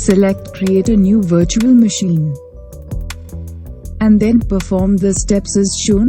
Select Create a new virtual machine, and then perform the steps as shown.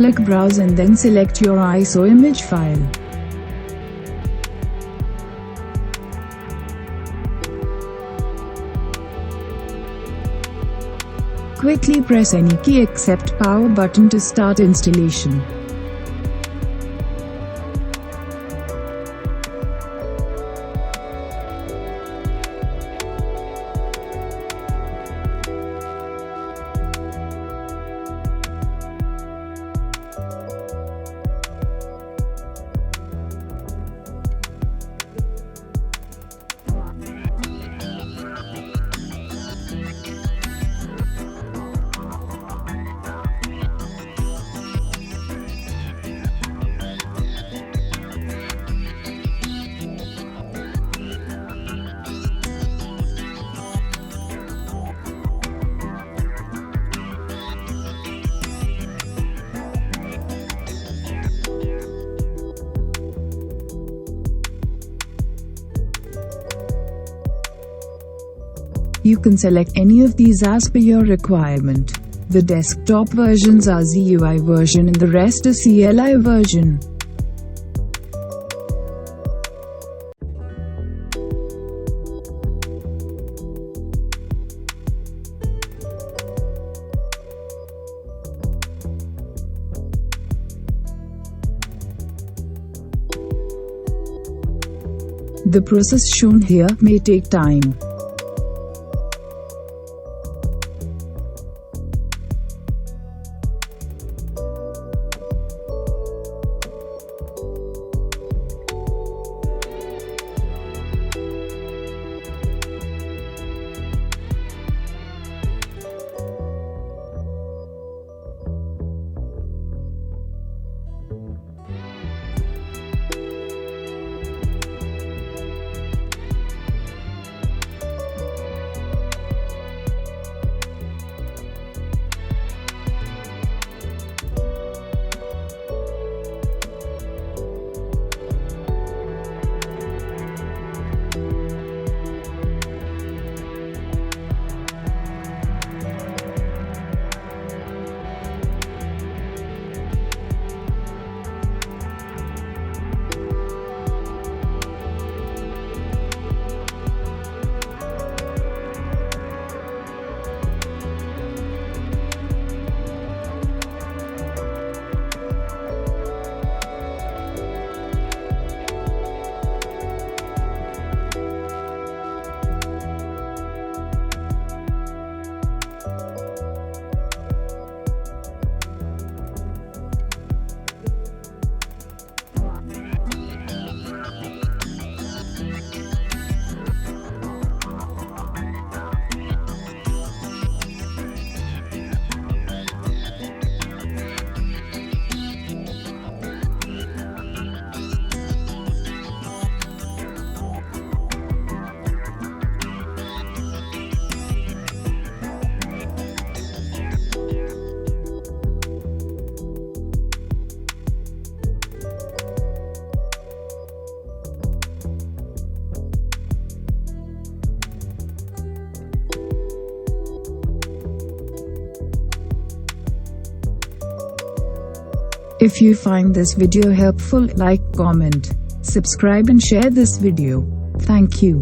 Click Browse and then select your ISO image file. Quickly press any key except power button to start installation. You can select any of these as per your requirement. The desktop versions are ZUI version and the rest is CLI version. The process shown here may take time. If you find this video helpful, like, comment, subscribe and share this video. Thank you.